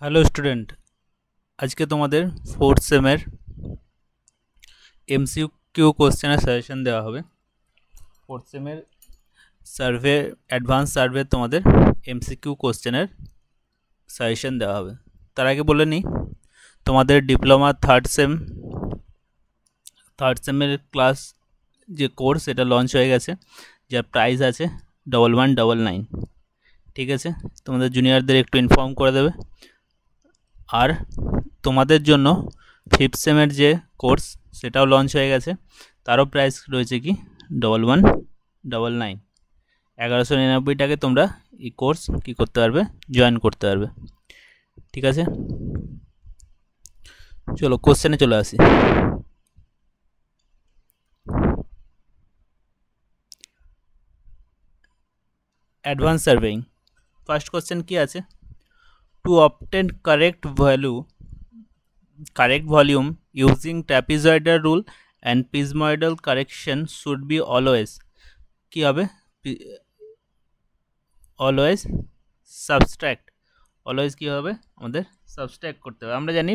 Hello student, আজকে তোমাদের fourth সেমের MCQ কোশ্চেনের সাজেশন দেওয়া হবে। ফোর্থ সেমের সার্ভে অ্যাডভান্স সার্ভে তোমাদের এমসিকিউ কোশ্চেনের সাজেশন দেওয়া হবে। তার আগে বলে নিই, তোমাদের ডিপ্লোমা থার্ড সেমের ক্লাস যে কোর্স এটা লঞ্চ হয়ে গেছে, যার প্রাইস আছে 1199। ঠিক আছে, তোমাদের জুনিয়রদের একটু ইনফর্ম করে দেবে। আর তোমাদের জন্য ফিফথ সেমের যে কোর্স সেটাও লঞ্চ হয়ে গেছে, তারও প্রাইস রয়েছে কি 1199। 1199 টাকায় তোমরা এই কোর্স কী করতে পারবে, জয়েন করতে পারবে। ঠিক আছে, চলো কোশ্চেনে চলে আসি। অ্যাডভান্স সার্ভেইং ফার্স্ট কোশ্চেন কি আছে, to obtain correct volume using trapezoidal rule and pismoidal correction should be always কি হবে, অলওয়েজ সাবস্ট্রাক্ট। অলওয়েজ কী হবে, আমাদের সাবস্ট্রাক্ট করতে হবে। আমরা জানি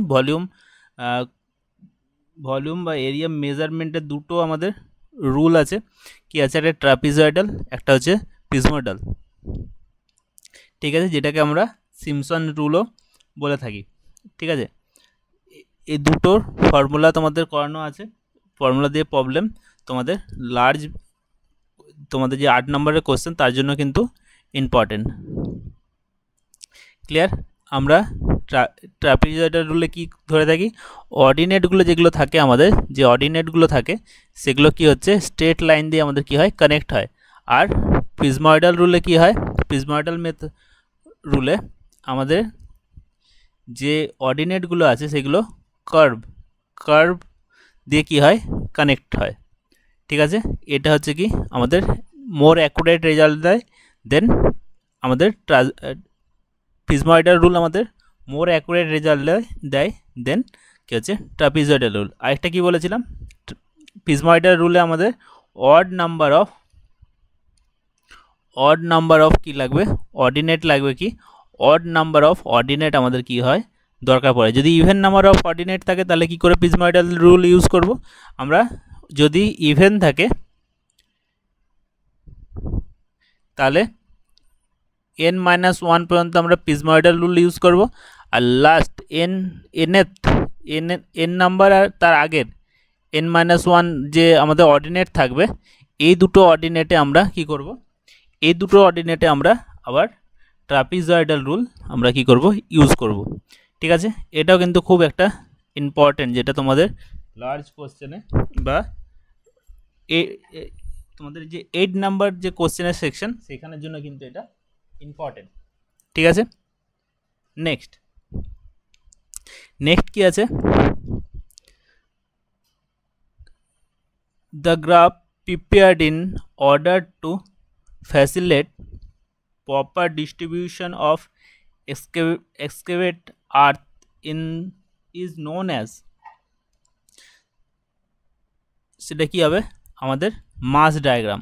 ভলিউম বা এরিয়া মেজারমেন্টের দুটো আমাদের রুল আছে। কি আছে, একটা ট্রাপিজয়েডাল, একটা হচ্ছে পিসমোইডাল। ঠিক আছে, যেটাকে আমরা সিমসন রুলও বলে থাকি। ঠিক আছে, এই দুটোর ফর্মুলা তোমাদের করানো আছে। ফর্মুলা দিয়ে প্রবলেম তোমাদের তোমাদের যে 8 নম্বরের কোশ্চেন তার জন্য কিন্তু ইম্পর্টেন্ট। ক্লিয়ার? আমরা ট্রাপিজয়েডাল রুলে কি ধরে থাকি, অর্ডিনেটগুলো যেগুলো থাকে, আমাদের যে অর্ডিনেটগুলো থাকে সেগুলো কি হচ্ছে, স্ট্রেট লাইন দিয়ে আমাদের কি হয়, কানেক্ট হয়। আর প্রিজময়েডাল রুলে কি হয়, প্রিজময়েডাল রুলে আমাদের যে অর্ডিনেটগুলো আছে সেগুলো কার্ভ দিয়ে কি হয়, কানেক্ট হয়। ঠিক আছে, এটা হচ্ছে কি আমাদের মোর অ্যাকুরেট রেজাল্ট দেয়। দেন আমাদের প্রিজময়েডাল রুল আমাদের মোর অ্যাকুরেট রেজাল্ট দেয়। দেন কী হচ্ছে, ট্রাপিজয়েডাল রুল। আরেকটা কি বলেছিলাম, প্রিজময়েডাল রুলে আমাদের অড নাম্বার অফ কি লাগবে, অর্ডিনেট লাগবে। কি অড নাম্বার অফ অর্ডিনেট আমাদের কি হয়, দরকার পড়ে। যদি ইভেন নাম্বার অফ অর্ডিনেট থাকে তাহলে কি করে প্রিজময়েডাল রুল ইউজ করব আমরা, যদি ইভেন থাকে তাহলে n-1 পর্যন্ত আমরা প্রিজময়েডাল রুল ইউজ করব। আর লাস্ট n নাম্বার আর তার আগের n-1 যে আমাদের অর্ডিনেট থাকবে, এই দুটো অর্ডিনেটে আমরা কি করব, এই দুটো অর্ডিনেটে আমরা আবার ট্রাপিজয়েডাল রুল আমরা কি করব, ইউজ করব। ঠিক আছে, এটাও কিন্তু খুব একটা ইম্পর্টেন্ট, যেটা তোমাদের লার্জ কোশ্চেনে বা তোমাদের যে 8 নাম্বার যে কোশ্চেনের সেকশন সেখানের জন্য কিন্তু এটা ইম্পর্টেন্ট। ঠিক আছে, নেক্সট কি আছে, the graph prepared in order to facilitate proper distribution of excavate earth is known as, সেটা কি হবে আমাদের মাস ডায়াগ্রাম।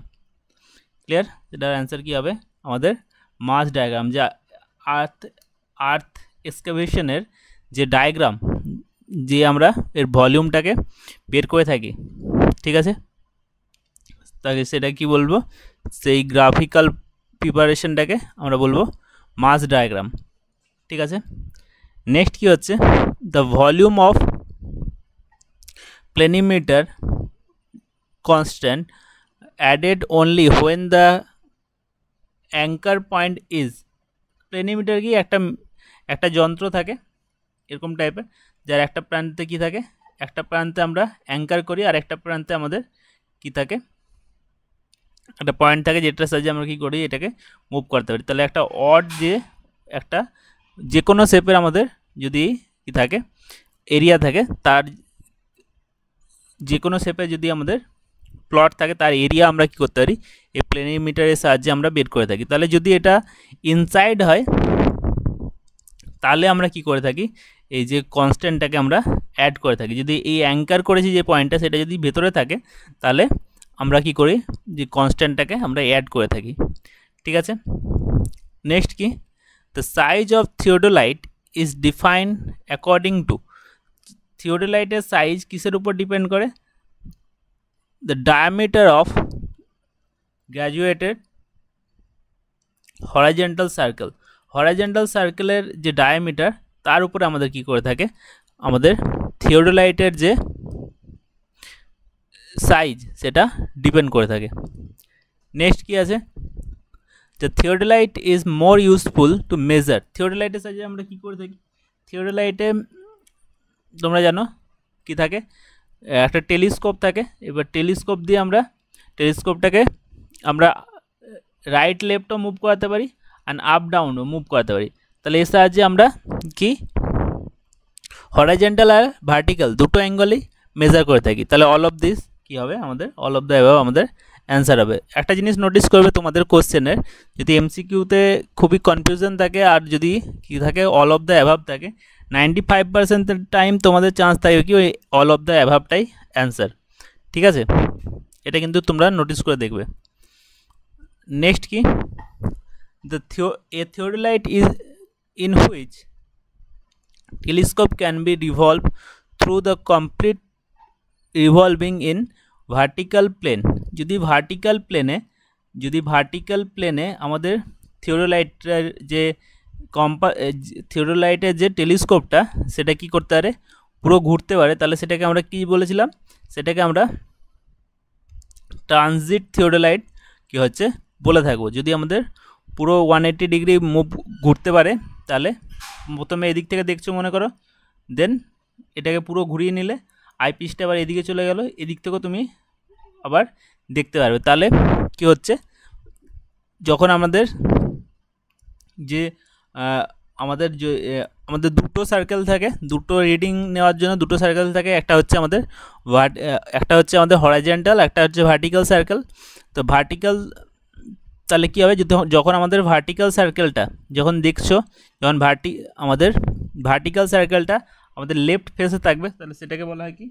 ক্লিয়ার? এটার অ্যান্সার কি হবে আমাদের মাস ডায়াগ্রাম। যা আর্থ এক্সকাভেশনের যে ডায়াগ্রাম, যে আমরা এর ভলিউমটাকে বের করে থাকি। ঠিক আছে, তাহলে সেটা কি বলবো, সেই গ্রাফিক্যাল প্রিপারেশনটাকে আমরা বলবো মাস ডায়াগ্রাম। ঠিক আছে, নেক্সট কি হচ্ছে, the volume of planimeter constant added only when the anchor point is, planimeter কি একটা যন্ত্র থাকে এরকম টাইপের, যার একটা প্রান্তে কি থাকে, একটা প্রান্তে আমরা অ্যাঙ্কার করি আর একটা প্রান্তে আমাদের কি থাকে, একটা পয়েন্ট থাকে যেটার সাহায্যে আমরা কি করি, এটাকে মুভ করতে পারি। তাহলে একটা অড যে কোনো শেপের আমাদের যদি কি থাকে, এরিয়া থাকে, তার যে কোনো শেপে যদি আমাদের প্লট থাকে তার এরিয়া আমরা কি করতে পারি, এই প্লেনিমিটারের সাহায্যে আমরা বের করে থাকি। তাহলে যদি এটা ইনসাইড হয় তাহলে আমরা কি করে থাকি, এই যে কনস্ট্যান্টটাকে আমরা অ্যাড করে থাকি। যদি এই অ্যাঙ্কার করেছি যে পয়েন্টটা সেটা যদি ভেতরে থাকে তাহলে আমরা কি করি, যে কনস্ট্যান্টটাকে আমরা অ্যাড করে থাকি। ঠিক আছে, নেক্সট কি, the size of theodolite is defined according to theodolite size কিসের উপর ডিপেন্ড করে the diameter of graduated horizontal সার্কেলের যে ডায়ামিটার তার উপরে আমাদের কি করে থাকে আমাদের থিওডোলাইটের যে সাইজ সেটা ডিপেন্ড করে থাকে নেক্সট কি আছে The theodolite is more useful to measure. Theodolite সাহায্যে আমরা কি করে থাকি থিওডোলাইটে তোমরা জানো কি থাকে একটা টেলিস্কোপ থাকে এবার টেলিস্কোপ দিয়ে আমরা টেলিস্কোপটাকে আমরা রাইট লেফটও মুভ করাতে পারি আর আপ ডাউনও মুভ করাতে পারি তাহলে এর সাহায্যে আমরা কি হরাইজন্টাল আর ভার্টিক্যাল দুটো অ্যাঙ্গেলই মেজার করে থাকি তাহলে অল অফ দিস কি হবে আমাদের অল অফ দ্য অ্যাবাভ আমাদের অ্যান্সার হবে একটা জিনিস নোটিস করবে তোমাদের কোশ্চেনের যদি এমসিকিউতে খুবই কনফিউশন থাকে আর যদি কি থাকে অল অফ দ্য অ্যাবাভ থাকে 95% টাইম তোমাদের চান্স থাকে কি ওই অল অফ দ্য অ্যাবাভটাই অ্যান্সার ঠিক আছে এটা কিন্তু তোমরা নোটিস করে দেখবে নেক্সট কি the theodolite is in which telescope can be revolved through the complete revolving in vertical plane যদি ভার্টিক্যাল প্লেনে আমাদের থিওডোলাইটের যে থিওডোলাইটের যে টেলিস্কোপটা সেটা কি করতে পারে পুরো ঘুরতে পারে তাহলে সেটাকে আমরা কি বলেছিলাম সেটাকে আমরা ট্রানজিট থিওডোলাইট কি হচ্ছে বলে থাকবো যদি আমাদের পুরো 180 ডিগ্রি মুভ ঘুরতে পারে তাহলে প্রথমে এদিক থেকে দেখছো মনে করো দেন এটাকে পুরো ঘুরিয়ে নিলে আইপিসটা আবার এদিকে চলে গেল এদিক থেকেও তুমি আবার দেখতে পারবে তাহলে কি হচ্ছে যখন আমাদের যে আমাদের দুটো সার্কেল থাকে দুটো রিডিং নেওয়ার জন্য দুটো সার্কেল থাকে একটা হচ্ছে আমাদের হরাইজন্টাল একটা হচ্ছে ভার্টিক্যাল সার্কেল তো ভার্টিক্যাল তাহলে কী হবে যখন আমাদের ভার্টিক্যাল সার্কেলটা যখন দেখছো যখন আমাদের ভার্টিক্যাল সার্কেলটা আমাদের লেফট ফেসে থাকবে তাহলে সেটাকে বলা হয় কি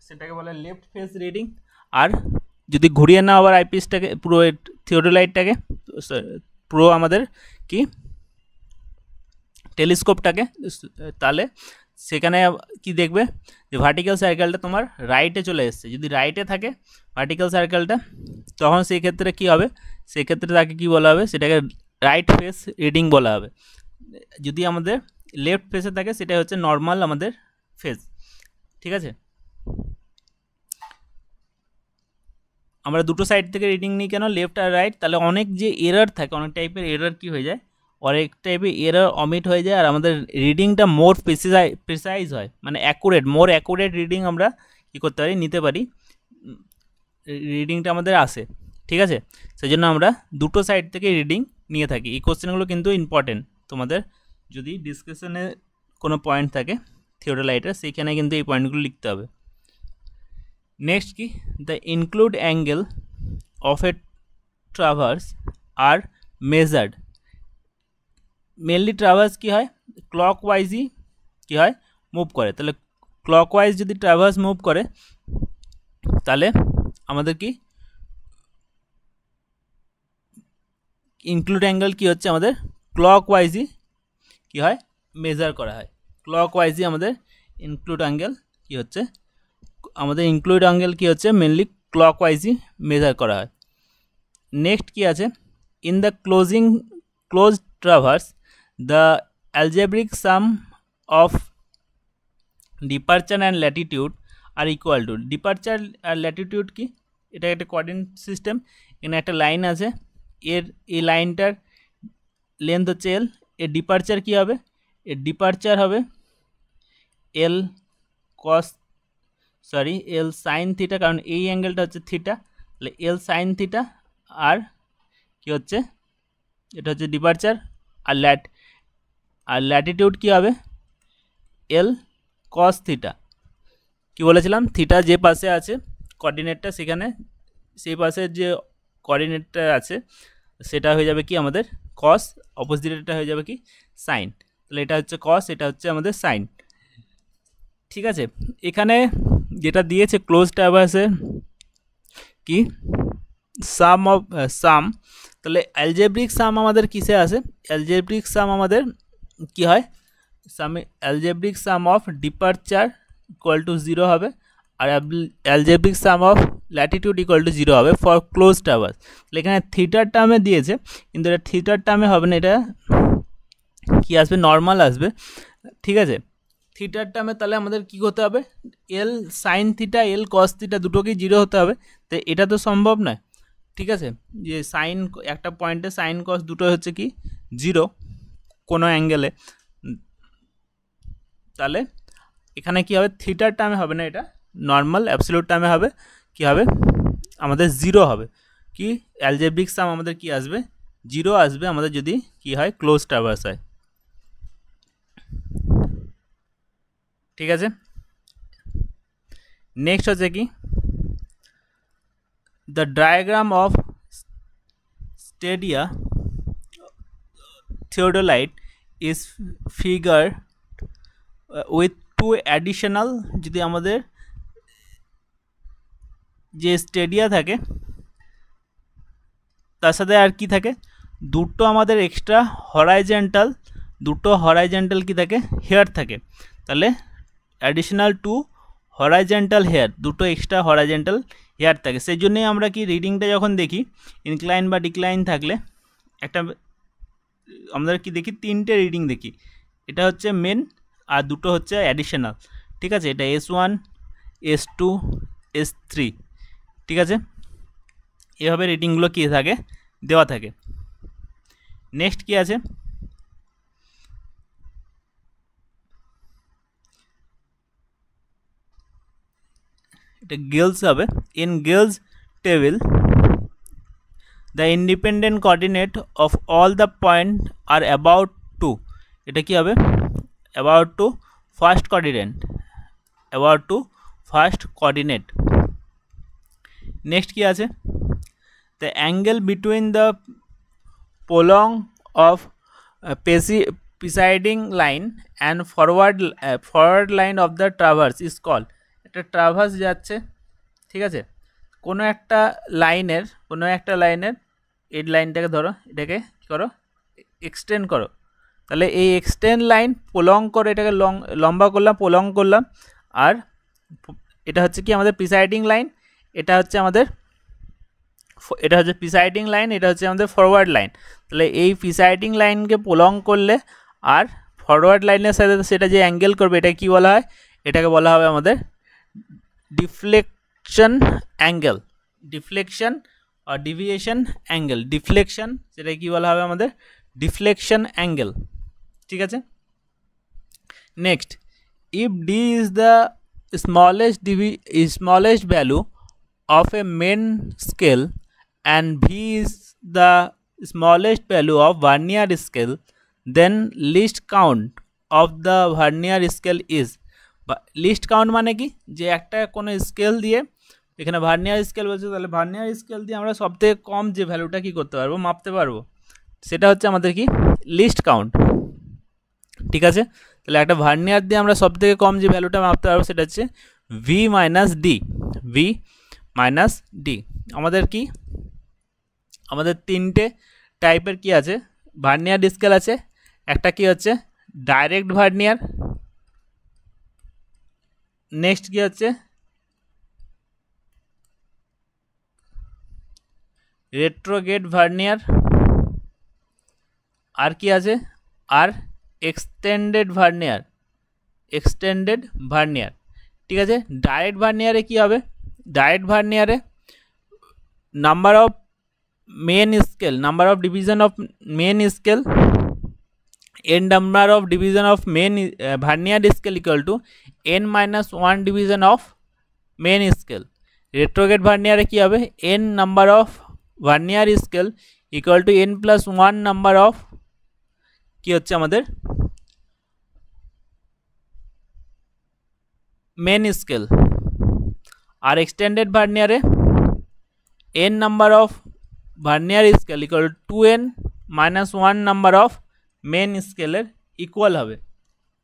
সেটাকে বলা হয় লেফট ফেস রিডিং আর যদি ঘুরিয়ে নাও আবার আইপিসটাকে পুরো থিওডোলাইটটাকে পুরো আমাদের কি টেলিস্কোপটাকে তাহলে সেখানে কি দেখবে যে ভার্টিক্যাল সার্কেলটা তোমার রাইটে চলে এসছে যদি রাইটে থাকে ভার্টিক্যাল সার্কেলটা তখন সেই ক্ষেত্রে কী হবে সেক্ষেত্রে তাকে কী বলা হবে সেটাকে রাইট ফেস রিডিং বলা হবে যদি আমাদের লেফট ফেসে থাকে সেটা হচ্ছে নর্মাল আমাদের ফেস ঠিক আছে আমরা দুটো সাইড থেকে রিডিং নিই কেন লেফট আর রাইট তাহলে অনেক যে এরার থাকে অনেক টাইপের এরার কি হয়ে যায় অনেক টাইপের এরার অমিট হয়ে যায় আর আমাদের রিডিংটা মোর প্রিসাইজ হয় মানে মোর অ্যাকুরেট রিডিং আমরা কী করতে পারি নিতে পারি রিডিংটা আমাদের আসে ঠিক আছে সেই জন্য আমরা দুটো সাইড থেকে রিডিং নিয়ে থাকি এই কোশ্চেনগুলো কিন্তু ইম্পর্টেন্ট তোমাদের যদি ডিসকাশনে কোনো পয়েন্ট থাকে থিওডোলাইটের সেইখানে কিন্তু এই পয়েন্টগুলো লিখতে হবে নেক্সট কি the include angle of a traverse are measured mainly traverse কী হয় ক্লকওয়াইজই কী হয় মুভ করে তাহলে ক্লকওয়াইজ যদি ট্রাভার্স মুভ করে তাহলে আমাদের কি ইনক্লুড অ্যাঙ্গেল কি হচ্ছে আমাদের ক্লকওয়াইজই কী হয় মেজার করা হয় ক্লকওয়াইজই আমাদের ইনক্লুড অ্যাঙ্গেল কি হচ্ছে আমাদের ইনক্লুড অ্যাঙ্গেল কি হচ্ছে মেনলি ক্লকওয়াইজই মেজার করা হয় নেক্সট কি আছে in the close traverse the algebraic sum of departure and latitude আর ইকুয়াল টু ডিপারচার আর ল্যাটিটিউড কি এটা একটা কোঅর্ডিনেট সিস্টেম এখানে একটা লাইন আছে এই লাইনটার লেন্থ হচ্ছে এল এর ডিপারচার কী হবে এর ডিপারচার হবে এল সাইন থিটা কারণ এই অ্যাঙ্গেলটা হচ্ছে থিটা তাহলে এল সাইন থিটা আর কি হচ্ছে এটা হচ্ছে ডিপারচার আর ল্যাটিটিউড কী হবে এল কস থিটা কী বলেছিলাম থিটা যে পাশে আছে কোঅর্ডিনেটটা সেখানে সেই পাশের যে কোঅর্ডিনেটটা আছে সেটা হয়ে যাবে কি আমাদের কস অপোজিটটা হয়ে যাবে কি সাইন তাহলে এটা হচ্ছে কস এটা হচ্ছে আমাদের সাইন ঠিক আছে এখানে যেটা দিয়েছে ক্লোজ ট্রাভার্সে কি সাম তাহলে অ্যালজেব্রিক সাম আমাদের কিসে আসে অ্যালজেব্রিক সাম আমাদের কি হয় algebraic sum of departure equal to 0 হবে, আর algebraic sum of latitude equal to 0 হবে ফর ক্লোজ টাওয়ার্স। তাহলে এখানে থিটার টার্মে দিয়েছে, কিন্তু এটা থিটার টার্মে হবে না, এটা কি আসবে, নর্মাল আসবে। ঠিক আছে, থিটার টার্মে তাহলে আমাদের কি করতে হবে, এল সাইন থিটা এল কস থিটা দুটোকেই 0 হতে হবে। তো এটা তো সম্ভব নয়। ঠিক আছে, যে সাইন একটা পয়েন্টে সাইন কস দুটো হচ্ছে কি 0 কোনো অ্যাঙ্গেলে, তাহলে এখানে কি হবে, থিটার টার্মে হবে না, এটা নর্মাল অ্যাবসলিউট টার্মে হবে। কি হবে, আমাদের 0 হবে। কি অ্যালজেব্রিক সাম আমাদের কি আসবে, 0 আসবে আমাদের যদি কি হয়, ক্লোজ টাওয়ার্স হয়। ঠিক আছে, নেক্সট হচ্ছে কি, the diagram of stadium theodolite is figured with two additional, যদি আমাদের যে স্টেডিয়া থাকে তার সাথে আর কি থাকে, দুটো আমাদের এক্সট্রা হরাইজেন্টাল কি থাকে, হেয়ার থাকে। তাহলে অ্যাডিশনাল টু হরাইজেন্টাল হেয়ার, দুটো এক্সট্রা হরাইজেন্টাল হেয়ার থাকে। সেই জন্যই আমরা কি রিডিংটা যখন দেখি ইনক্লাইন বা ডিক্লাইন থাকলে একটা আমরা কি দেখি, তিনটে রিডিং দেখি, এটা হচ্ছে মেন আর দুটো হচ্ছে অ্যাডিশনাল। ঠিক আছে, এটা S1 S2 S3। ঠিক আছে, এভাবে রিডিংগুলো কী থাকে, দেওয়া থাকে। নেক্সট কি আছে, এটা গেলস হবে। In Gale's table the independent coordinate of all the point are about to, এটা কি হবে, about to first coordinate. Next কি আছে, the angle between the prolong of preceding line and forward line of the traverse is called, একটা traverse যাচ্ছে। ঠিক আছে, কোনো একটা লাইনের এই লাইনটাকে ধরো, এটাকে কী করো, এক্সটেন্ড করো। তাহলে এই এক্সটেন্ড লাইন প্রলং করে এটাকে লম্বা করলাম, প্রলং করলাম, আর এটা হচ্ছে কি আমাদের প্রিসাইডিং লাইন, এটা হচ্ছে প্রিসাইডিং লাইন, এটা হচ্ছে আমাদের ফরওয়ার্ড লাইন। তাহলে এই প্রিসাইডিং লাইনকে প্রলং করলে আর ফরওয়ার্ড লাইনের সাথে সেটা যে অ্যাঙ্গেল করবে, এটা কি বলা হয়, এটাকে বলা হবে আমাদের ডিফ্লেকশন অ্যাঙ্গেল, ডিফ্লেকশন আর ডিভিয়েশন অ্যাঙ্গেল। ডিফ্লেকশন সেটা কি বলা হবে আমাদের ডিফ্লেকশন অ্যাঙ্গেল। ঠিক আছে, next, if D is the smallest value of a main scale and V is the smallest value of vernier scale, then least count of the vernier scale is, list count মানে কি, যে একটা কোনো scale দিয়ে, এখানে vernier scale বলছে, তাহলে vernier scale দিয়ে আমরা সবথেকে কম যে ভ্যালুটা কি করতে পারবো, মাপতে পারবো, সেটা হচ্ছে আমাদের কি লিস্ট কাউন্ট। ঠিক আছে, তাহলে একটা ভার্নিয়ার দিয়ে আমরা সবথেকে কম যে ভ্যালুটা মাপতে পারবো সেটা হচ্ছে ভি মাইনাস ডি। আমাদের কি, আমাদের তিনটে টাইপের কি আছে, ভার্নিয়ার স্কেল আছে। একটা কি হচ্ছে ডাইরেক্ট ভার্নিয়ার, নেক্সট কি হচ্ছে রেট্রোগেড ভার্নিয়ার, আর কি আছে, আর এক্সটেন্ডেড ভার্নিয়ার। ঠিক আছে, ডাইরেক্ট ভার্নিয়ারে কি হবে, ডাইরেক্ট ভার্নিয়ারে number of division of main scale, n number of division of main vernier scale equal to n minus 1 division of main scale. retrograde vernier কি হবে, n number of vernier scale equal to n plus 1 number of কি হচ্ছে আমাদের main scale। R extended vernier n number of vernier scale equal to 2n minus 1 number of main স্কেলের equal হবে।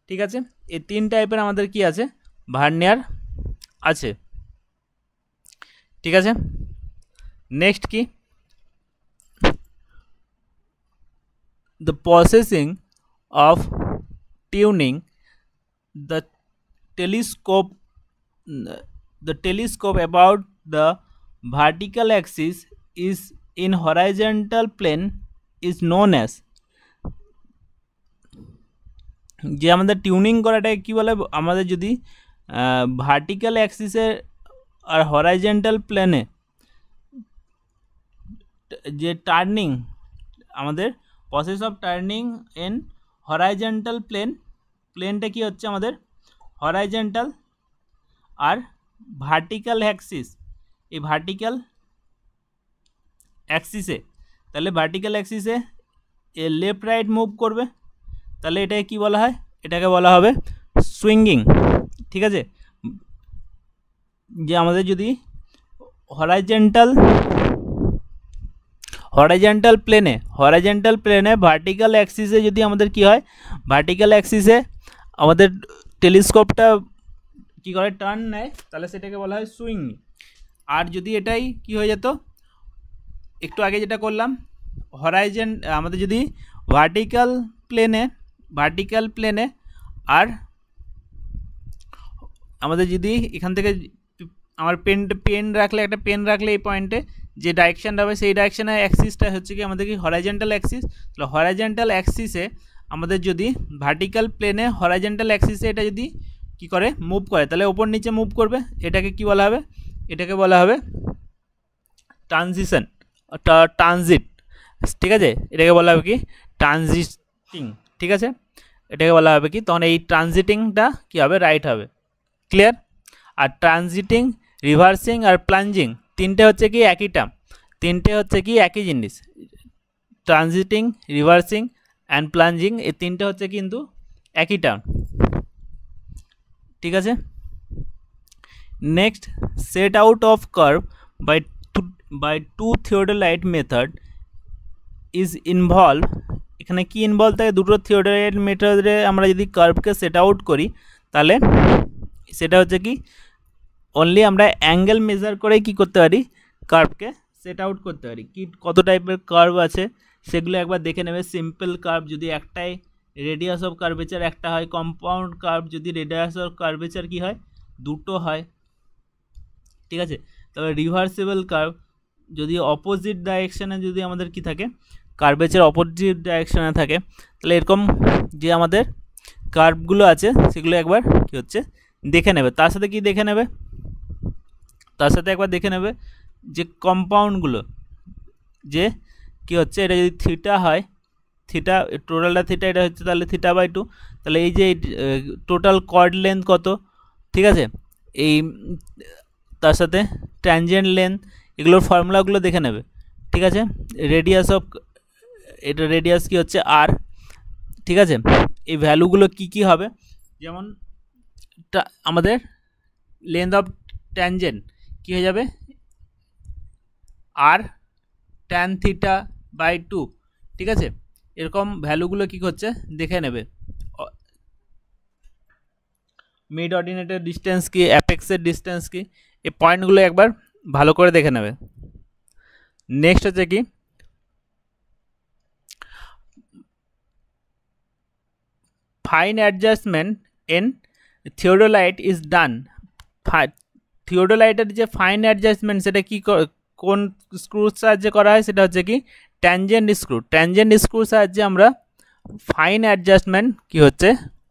ঠিক আছে, এই তিন টাইপের আমাদের কি আছে, ভার্নিয়ার আছে। ঠিক আছে, নেক্সট কি, the processing of tuning the telescope about the vertical axis is in horizontal plane is known as, যে আমাদের টিউনিং করাটা কি বলে, আমাদের যদি ভার্টিক্যাল অ্যাক্সিসে আর হরাইজন্টাল প্লেনে যে টার্নিং, আমাদের process of turning in horizontal প্লেনটা কি হচ্ছে আমাদের হরাইজন্টাল, আর ভার্টিক্যাল অ্যাক্সিস, এই ভার্টিক্যাল অ্যাক্সিসে, তাহলে ভার্টিক্যাল অ্যাক্সিসে লেফট রাইট মুভ করবে, তাহলে এটাকে কি বলা হয়, এটাকে বলা হবে সুইঙ্গিং। ঠিক আছে, যে আমাদের যদি হরাইজন্টাল প্লেনে ভার্টিক্যাল অ্যাক্সিসে যদি আমাদের কি হয়, ভার্টিক্যাল অ্যাক্সিসে আমাদের টেলিস্কোপটা কি করে টার্ন নেয়, তাহলে সেটাকে বলা হয় সুইং। আর যদি এটাই কি হয়ে যেত, একটু আগে যেটা করলাম আমাদের যদি ভার্টিক্যাল প্লেনে আর আমাদের যদি এখান থেকে আমার পেন রাখলে এই পয়েন্টে যে ডাইরেকশানটা হবে সেই ডাইরেকশানে অ্যাক্সিসটা হচ্ছে কি আমাদের কি হরাইজন্টাল অ্যাক্সিস। তাহলে হরাইজন্টাল অ্যাক্সিসে আমাদের যদি ভার্টিক্যাল প্লেনে হরাইজন্টাল অ্যাক্সিসে এটা যদি কি করে মুভ করে, তাহলে ওপর নিচে মুভ করবে, এটাকে কি বলা হবে, এটাকে বলা হবে ট্রানজিট। ঠিক আছে, এটাকে বলা হবে কি ট্রানজিটিং। ঠিক আছে, এটাকে বলা হবে কি, তখন এই ট্রানজিটিংটা কি হবে, রাইট হবে। ক্লিয়ার? আর ট্রানজিটিং, রিভার্সিং আর প্লাঞ্জিং তিনটে হচ্ছে কি একই টার্ম, তিনটে হচ্ছে কি একই জিনিস। ট্রানজিটিং, রিভার্সিং অ্যান্ড প্লাঞ্জিং এই তিনটে হচ্ছে কিন্তু একই টার্ম। ঠিক আছে, next, set out of curve by two theodolite method is involve. এখানে কি ইনভলভ থাকে, দুটো থিওডোলাইট মেথডে আমরা যদি কার্ভকে সেট আউট করি, তাহলে সেটা হচ্ছে কি অনলি আমরা অ্যাঙ্গেল মেজার করে কি করতে পারি, কার্ভকে সেট আউট করতে পারি। কি কত টাইপের কার্ভ আছে সেগুলো একবার দেখে নেবে। সিম্পল কার্ভ যদি একটাই, রেডিয়াস অফ কার্ভেচার একটা হয়। কম্পাউন্ড কার্ভ যদি রেডিয়াস অফ কার্ভেচার কি হয়, দুটো হয়। ঠিক আছে, তবে রিভার্সিবল কার্ভ যদি অপোজিট ডাইরেকশানে যদি আমাদের কি থাকে, কার্ভেচার অপোজিট ডাইরেকশানে থাকে, তাহলে এরকম যে আমাদের কার্ভগুলো আছে সেগুলো একবার কি হচ্ছে দেখে নেবে। তার সাথে কি দেখে নেবে, তার সাথে একবার দেখে নেবে যে কম্পাউন্ডগুলো যে কি হচ্ছে, এটা যদি থিটা হয়, থিটা টোটালটা থিটা, এটা হচ্ছে তাহলে থিটা বাই 2, তাহলে এই যে টোটাল কর্ড লেন্থ কত। ঠিক আছে, এই তার সাথে ট্যানজেন্ট লেন্থ, এগুলোর ফর্মুলাগুলো দেখে নেবে। ঠিক আছে, রেডিয়াস অফ, এটা রেডিয়াস কি হচ্ছে আর। ঠিক আছে, এই ভ্যালুগুলো কি কি হবে, যেমন আমাদের লেন্থ অফ ট্যানজেন্ট কি হয়ে যাবে, আর ট্যান থিটা বাই 2। ঠিক আছে, এরকম ভ্যালুগুলো কি হচ্ছে দেখে নেবে। মিড অর্ডিনেটের ডিস্টেন্স কি, অ্যাপেক্সের ডিস্টেন্স কি, এই পয়েন্টগুলো একবার ভালো করে দেখে নেবে। নেক্সট হচ্ছে কি fine adjustment in theodolite is done. থিওডোলাইটের যে ফাইন অ্যাডজাস্টমেন্ট সেটা কি কোন স্ক্রুর সাহায্যে করা হয়, সেটা হচ্ছে কি ট্যানজেন্ট স্ক্রু। ট্যানজেন্ট স্ক্রুর সাহায্যে আমরা ফাইন অ্যাডজাস্টমেন্ট কি হচ্ছে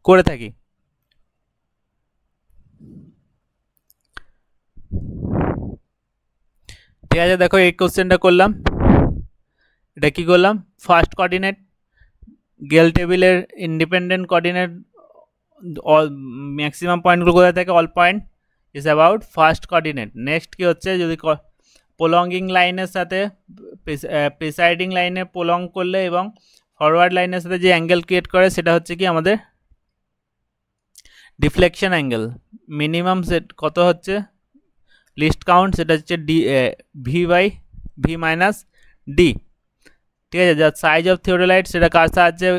করে থাকি। ঠিক আছে, দেখো এই কোশ্চেনটা করলাম, এটা কি করলাম, ফার্স্ট কোঅর্ডিনেট, গেল টেবিলের ইন্ডিপেন্ডেন্ট কোঅর্ডিনেট, ম্যাক্সিমাম পয়েন্টগুলো কোথায় থাকে, all point is about first coordinate. Next কি হচ্ছে, যদি পোলঙ্গিং লাইনের সাথে প্রিসাইডিং লাইনে পোলং করলে এবং ফরওয়ার্ড লাইনের সাথে যে অ্যাঙ্গেল ক্রিয়েট করে সেটা হচ্ছে কি আমাদের ডিফ্লেকশন অ্যাঙ্গেল। মিনিমাম সেট কত হচ্ছে, লিস্ট কাউন্ট, সেটা হচ্ছে V by V minus D. ঠিক আছে, যার সাইজ অফ থিওডোলাইট সেটা কার সাহায্যে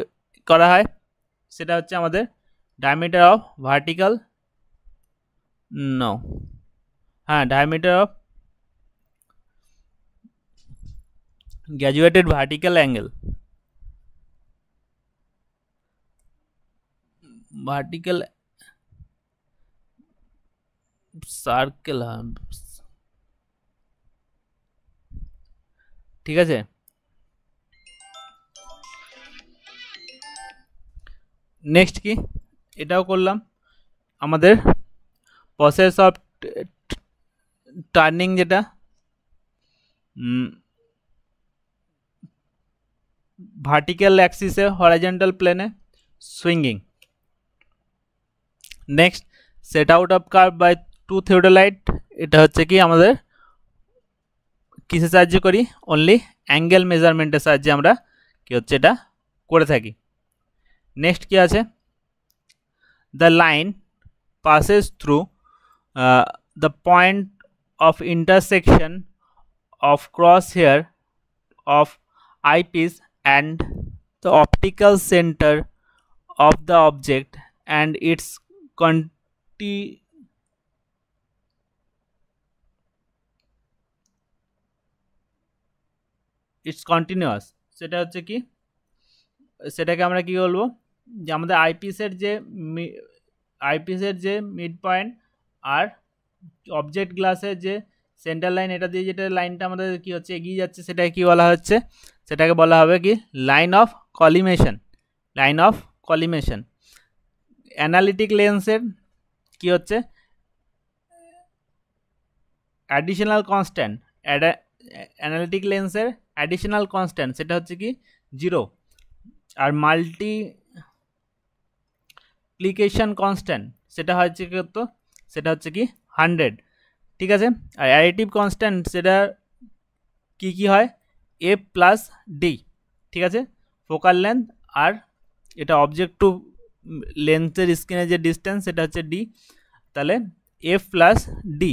করা হয়, সেটা হচ্ছে আমাদের diameter of vertical, diameter of graduated vertical angle. Vertical circle, ঠিক আছে। নেক্সট কি, এটাও করলাম। আমাদের প্রসেস অফ টার্নিং, যেটা ভার্টিক্যাল অ্যাক্সিসে হরাইজন্টাল প্লেনে swinging. Next, set out of curve by two theodolite, এটা হচ্ছে কি আমাদের কিসের সাহায্যে করি, অনলি অ্যাঙ্গেল মেজারমেন্টের সাহায্যে আমরা কি হচ্ছে এটা করে থাকি। নেক্সট কি আছে, the line passes through the point of intersection of crosshair of eyepiece and the optical center of the object and its continuous, সেটা হচ্ছে কি, সেটাকে আমরা কি বলবো, যে আমাদের আইপিসের যে মিড পয়েন্ট আর অবজেক্ট গ্লাসের যে সেন্টার লাইন, এটা দিয়ে যেটা লাইনটা আমাদের কি হচ্ছে এগিয়ে যাচ্ছে, সেটাকে কি বলা হচ্ছে, সেটাকে বলা হবে কি line of collimation. Line of collimation. Analytic লেন্সের কি হচ্ছে অ্যাডিশনাল কনস্ট্যান্ট, অ্যানালিটিক লেন্সের অ্যাডিশনাল কনস্ট্যান্ট সেটা হচ্ছে কি 0, আর মাল্টিপ্লিকেশন কনস্ট্যান্ট সেটা হচ্ছে কি, তো সেটা হচ্ছে কি 100, ঠিক আছে। আর অ্যাডিটিভ কনস্ট্যান্ট সেটা কি কি হয়, এ প্লাস ডি, ঠিক আছে। ফোকাল লেন্থ আর এটা অবজেক্ট টু লেন্সের স্ক্রিনের যে ডিস্টেন্স সেটা হচ্ছে ডি, তাহলে F plus D.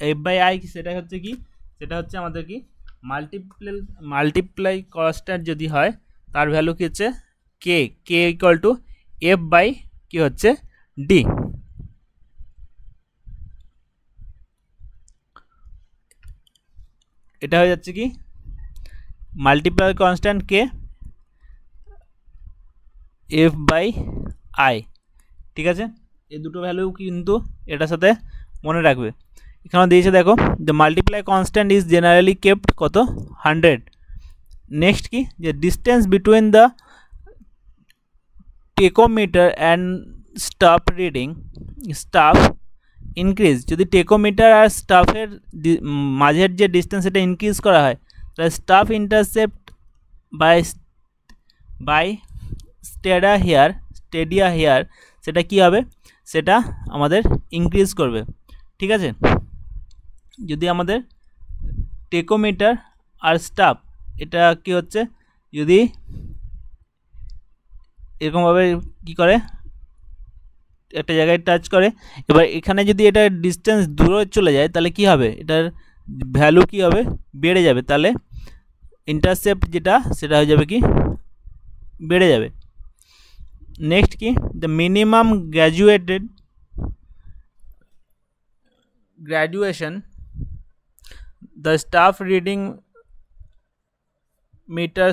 F by I সেটা হচ্ছে কি, সেটা হচ্ছে আমাদের কি মাল্টিপ্লাই কনস্ট্যান্ট যদি হয় তার ভ্যালু কি হচ্ছে K, K equal to F by কি হচ্ছে ডি। এটা হয়ে যাচ্ছে কি multiply constant K F by I, ঠিক আছে। এই দুটো ভ্যালু কিন্তু এটার সাথে মনে রাখবে। এখানে দিয়েছে দেখো, the multiply constant is generally kept কত 100। নেক্সট কি, যে distance between the tachometer and staff reading, staff increase, যদি টেকোমিটার আর স্টাফের মাঝের যে ডিস্টেন্স সেটা ইনক্রিজ করা হয়, তাহলে staff intercept by stadia hair সেটা কি হবে, সেটা আমাদের ইনক্রিজ করবে, ঠিক আছে। যদি আমাদের টেকোমিটার আর স্টাফ এটা কি হচ্ছে, যদি এরকমভাবে কি করে একটা জায়গায় টাচ করে, এবার এখানে যদি এটা ডিস্টেন্স দূরে চলে যায় তাহলে কি হবে, এটার ভ্যালু কি হবে বেড়ে যাবে, তাহলে ইন্টারসেপ্ট যেটা সেটা হয়ে যাবে কি বেড়ে যাবে। নেক্সট কি, the minimum graduation the staff reading metre,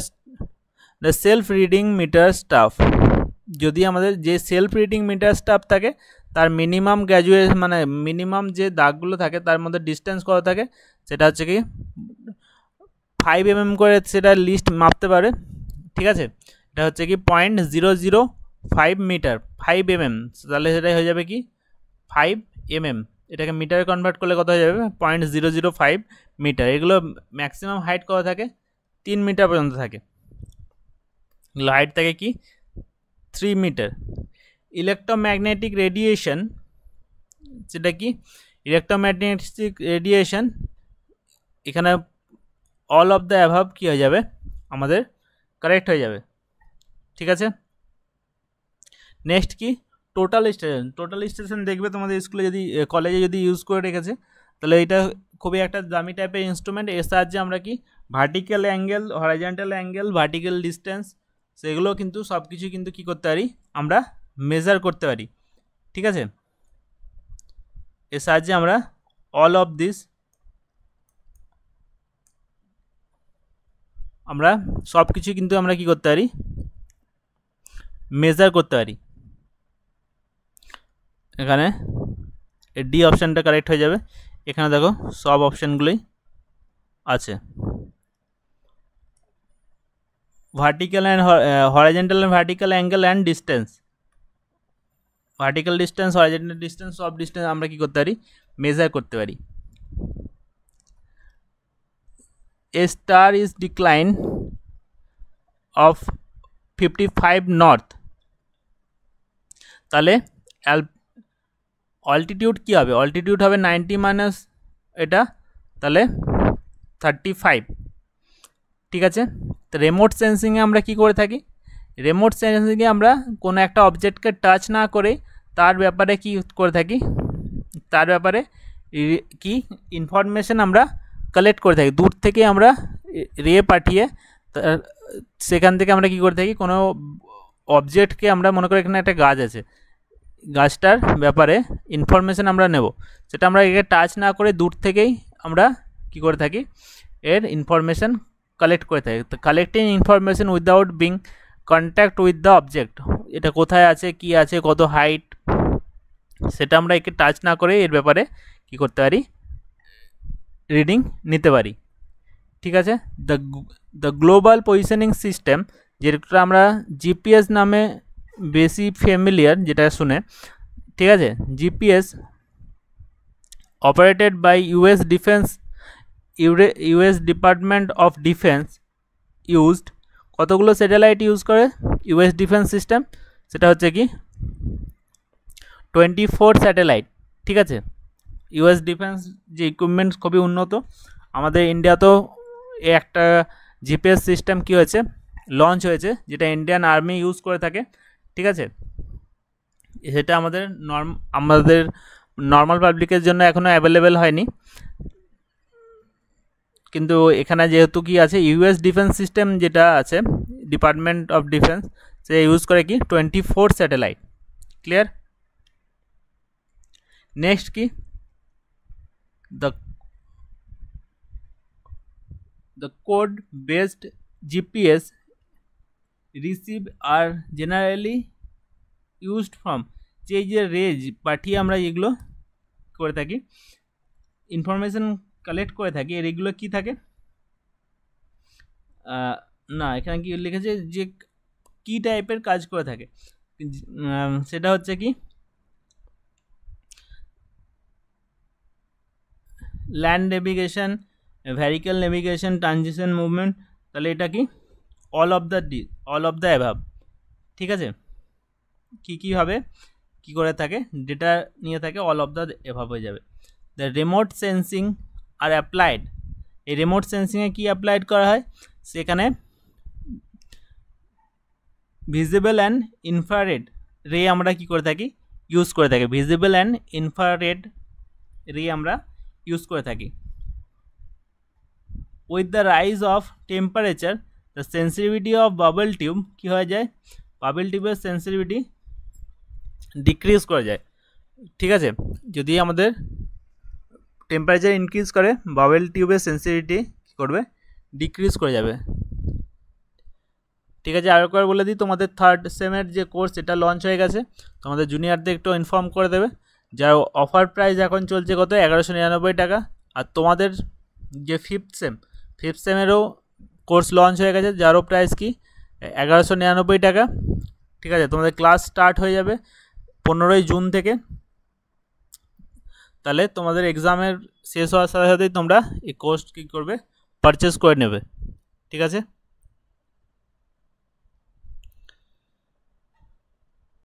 the self reading metre staff, যদি আমাদের যে সেলফ রিডিং মিটার স্টাফ থাকে তার মিনিমাম গ্র্যাজুয়েশন মানে মিনিমাম যে দাগগুলো থাকে তার মধ্যে ডিস্টেন্স কত থাকে, সেটা হচ্ছে কি 5 mm করে সেটা লিস্ট মাপতে পারে, ঠিক আছে। এটা হচ্ছে কি 0.005 মিটার, 5 mm, তাহলে সেটাই হয়ে যাবে কি 5 mm। এটাকে মিটারে কনভার্ট করলে কত হয়ে যাবে 0.005 মিটার। এগুলো ম্যাক্সিমাম হাইট কত থাকে 3 মিটার পর্যন্ত থাকে, হাইট থাকে কি 3 মিটার। ইলেকট্রোম্যাগনেটিক রেডিয়েশন, সেটা কি ইলেকট্রোম্যাগনেটিক রেডিয়েশন, এখানে অল অফ দ্য অ্যাভাব কী হয়ে যাবে আমাদের কারেক্ট হয়ে যাবে, ঠিক আছে। নেক্সট কি, টোটাল স্টেশন দেখবে তোমাদের স্কুলে যদি কলেজে যদি ইউজ করে রেখেছে, তাহলে এটা খুবই একটা দামি টাইপের ইনস্ট্রুমেন্ট। এর সাহায্যে আমরা কি vertical angle, horizontal angle, vertical distance সেগুলো কিন্তু সব কিছু কিন্তু কী করতে পারি আমরা মেজার করতে পারি, ঠিক আছে। এর সাহায্যে আমরা অল অফ দিস আমরা সব কিছু কিন্তু আমরা কি করতে পারি মেজার করতে পারি। এখানে ডি অপশানটা কারেক্ট হয়ে যাবে। এখানে দেখো সব অপশানগুলোই আছে। Vertical and horizontal and vertical angle and distance, vertical distance, horizontal distance, সব ডিস্টেন্স আমরা কি করতে পারি, মেজার করতে পারি। A star is decline of 55 north, তাহলে অল্টিটিউড কী হবে, অল্টিটিউড হবে 90 মাইনাস এটা, তাহলে 35। ঠিক আছে, তো রিমোট সেন্সিংয়ে আমরা কি করে থাকি, রিমোট সেন্সিংয়ে আমরা কোনো একটা অবজেক্টকে টাচ না করে তার ব্যাপারে কি করে থাকি, তার ব্যাপারে কি ইনফরমেশন আমরা কালেক্ট করে থাকি। দূর থেকে আমরা রে পাঠিয়ে সেখান থেকে আমরা কি করে থাকি, কোনো অবজেক্টকে আমরা মনে করি এখানে একটা গাছ আছে, গাছটার ব্যাপারে ইনফরমেশন আমরা নেব, সেটা আমরা একে টাচ না করে দূর থেকেই আমরা কি করে থাকি, এর ইনফরমেশন কালেক্ট করে থাকি। তো collecting information without being contact with the object, এটা কোথায় আছে, কি আছে, কত হাইট, সেটা আমরা একে টাচ না করে এর ব্যাপারে কি করতে পারি, রিডিং নিতে পারি। ঠিক আছে, দ্য গ্লোবাল পজিশনিং সিস্টেম, যেটা আমরা জিপিএস নামে বেশি ফ্যামিলিয়ার, যেটা শুনে, ঠিক আছে, GPS operated by US defence, US department of defence used, কতগুলো স্যাটেলাইট ইউজ করে ইউএস ডিফেন্স সিস্টেম, সেটা হচ্ছে কি 24 স্যাটেলাইট। ঠিক আছে, ইউএস ডিফেন্স যে ইকুইপমেন্ট খুবই উন্নত, আমাদের ইন্ডিয়াতেও একটা জিপিএস সিস্টেম কি হয়েছে, লঞ্চ হয়েছে, যেটা ইন্ডিয়ান আর্মি ইউজ করে থাকে। ঠিক আছে, সেটা আমাদের নর্মাল পাবলিকের জন্য এখনও অ্যাভেলেবেল হয়নি, কিন্তু এখানে যেহেতু কি আছে ইউএস ডিফেন্স সিস্টেম যেটা আছে department of defence, say use করে কি 24 স্যাটেলাইট। ক্লিয়ার? নেক্সট কি, the code based GPS receive are generally used from, যে রেজ পাঠিয়ে আমরা এগুলো করে থাকি, ইনফরমেশন কালেক্ট করে থাকি, এর এগুলো কী থাকে না, এখানে কি লিখেছে যে কী টাইপের কাজ করে থাকে, সেটা হচ্ছে কি land navigation, vehicle navigation, transition movement, তাহলে এটা কি অল অফ দ্য অ্যাভাব। ঠিক আছে, কী হবে, কী করে থাকে, ডেটা নিয়ে থাকে, অল অফ দ্য অ্যাভাব হয়ে যাবে। দ্য রিমোট সেন্সিং আর অ্যাপ্লাইড, এই রিমোট সেন্সিংয়ে কী অ্যাপ্লাইড করা হয়, সেখানে ভিজিবল অ্যান্ড ইনফ্রারেড রে আমরা কি করে থাকি, ইউজ করে থাকি, ভিজিবল অ্যান্ড ইনফ্রারেড রে আমরা ইউজ করে থাকি। With the rise of temperature the sensitivity of bubble tube কী হয়ে যায়, বাবল টিউবের সেন্সিটিভিটি ডিক্রিজ করে যায়। ঠিক আছে, যদি আমাদের টেম্পারেচার ইনক্রিজ করে বাবল টিউবের সেন্সিটিভিটি কী করবে, ডিক্রিজ করে যাবে। ঠিক আছে, আরেকবার বলে দিই, তোমাদের থার্ড সেমের যে কোর্স এটা লঞ্চ হয়ে গেছে, তোমাদের জুনিয়রদের একটু ইনফর্ম করে দেবে, যার অফার প্রাইস এখন চলছে কত, 1199 টাকা। আর তোমাদের যে ফিফথ সেমেরও কোর্স লঞ্চ হয়ে গেছে, যারও প্রাইস কি 1199 টাকা। ঠিক আছে, তোমাদের ক্লাস স্টার্ট হয়ে যাবে 15ই জুন থেকে, তাহলে তোমাদের এক্সামের শেষ হওয়ার সাথে সাথেই তোমরা এই কোর্স কী করবে, পারচেস করে নেবে। ঠিক আছে।